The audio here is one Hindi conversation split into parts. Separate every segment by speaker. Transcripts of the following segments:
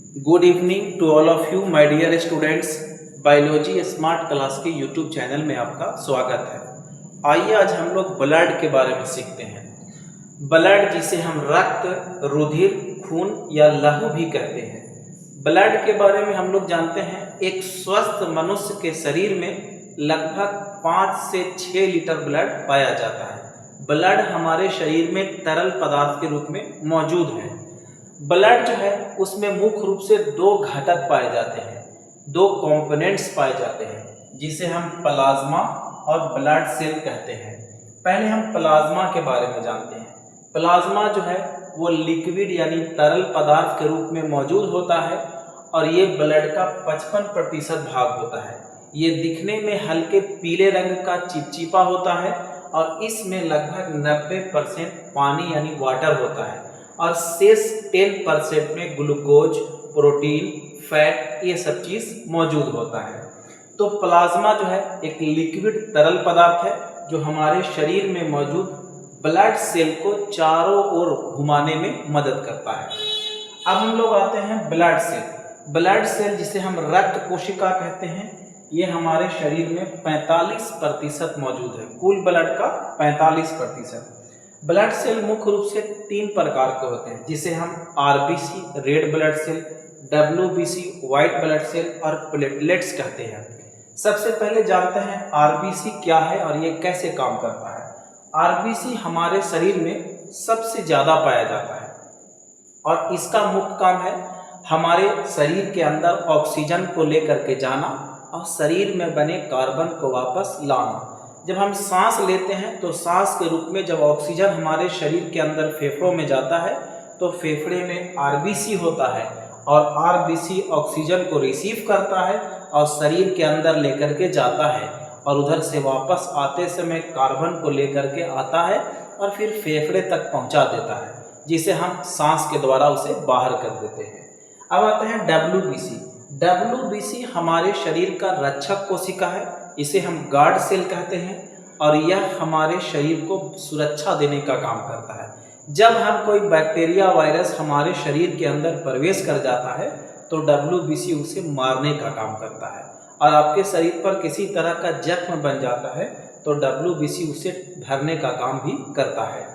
Speaker 1: Good evening to all of you my dear students. Biology smart class के यूट्यूब चैनल में आपका स्वागत है। आइए आज हम लोग ब्लड के बारे में सीखते हैं। ब्लड जिसे हम रक्त, रुधिर, खून या लहू भी कहते हैं। ब्लड के बारे में हम लोग जानते हैं, एक स्वस्थ मनुष्य के शरीर में लगभग 5 से 6 लीटर ब्लड पाया जाता है। ब्लड हमारे शरीर में तरल पदार्थ के रूप में मौजूद है। ब्लड जो है उसमें मुख्य रूप से दो घटक पाए जाते हैं, दो कंपोनेंट्स पाए जाते हैं, जिसे हम प्लाज्मा और ब्लड सेल कहते हैं। पहले हम प्लाज्मा के बारे में जानते हैं। प्लाज्मा जो है वो लिक्विड यानी तरल पदार्थ के रूप में मौजूद होता है और ये ब्लड का 55% भाग होता है। ये दिखने में हल्के पीले रंग का चिपचिपा होता है और इसमें लगभग 90% पानी यानी वाटर होता है और शेष 10% में ग्लूकोज, प्रोटीन, फैट ये सब चीज़ मौजूद होता है। तो प्लाज्मा जो है एक लिक्विड तरल पदार्थ है जो हमारे शरीर में मौजूद ब्लड सेल को चारों ओर घुमाने में मदद करता है। अब हम लोग आते हैं ब्लड सेल। ब्लड सेल जिसे हम रक्त कोशिका कहते हैं, ये हमारे शरीर में 45% मौजूद है, कुल ब्लड का 45%। ब्लड सेल मुख्य रूप से 3 प्रकार के होते हैं, जिसे हम RBC red blood cell, WBC white blood cell और प्लेटलेट्स कहते हैं। सबसे पहले जानते हैं आरबीसी क्या है और ये कैसे काम करता है। आरबीसी हमारे शरीर में सबसे ज़्यादा पाया जाता है और इसका मुख्य काम है हमारे शरीर के अंदर ऑक्सीजन को लेकर के जाना और शरीर में बने कार्बन को वापस लाना। जब हम सांस लेते हैं तो सांस के रूप में जब ऑक्सीजन हमारे शरीर के अंदर फेफड़ों में जाता है तो फेफड़े में आरबीसी होता है और आरबीसी ऑक्सीजन को रिसीव करता है और शरीर के अंदर लेकर के जाता है और उधर से वापस आते समय कार्बन को लेकर के आता है और फिर फेफड़े तक पहुंचा देता है, जिसे हम सांस के द्वारा उसे बाहर कर देते हैं। अब आते हैं डब्ल्यूबीसी। डब्ल्यूबीसी हमारे शरीर का रक्षक कोशिका है, इसे हम गार्ड सेल कहते हैं और यह हमारे शरीर को सुरक्षा देने का काम करता है। जब हम कोई बैक्टीरिया वायरस हमारे शरीर के अंदर प्रवेश कर जाता है तो डब्ल्यूबीसी उसे मारने का काम करता है और आपके शरीर पर किसी तरह का जख्म बन जाता है तो डब्ल्यूबीसी उसे भरने का काम भी करता है।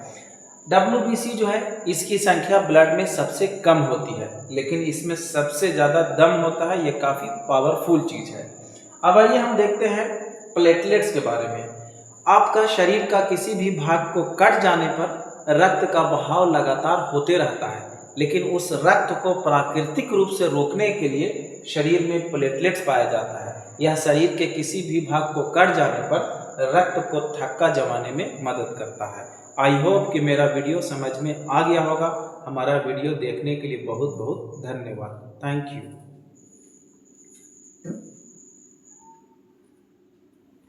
Speaker 1: डब्ल्यूबीसी जो है इसकी संख्या ब्लड में सबसे कम होती है, लेकिन इसमें सबसे ज़्यादा दम होता है। ये काफ़ी पावरफुल चीज़ है। अब आइए हम देखते हैं प्लेटलेट्स के बारे में। आपका शरीर का किसी भी भाग को कट जाने पर रक्त का बहाव लगातार होते रहता है, लेकिन उस रक्त को प्राकृतिक रूप से रोकने के लिए शरीर में प्लेटलेट्स पाया जाता है। यह शरीर के किसी भी भाग को कट जाने पर रक्त को थक्का जमाने में मदद करता है। आई होप कि मेरा वीडियो समझ में आ गया होगा। हमारा वीडियो देखने के लिए बहुत बहुत धन्यवाद। Thank you.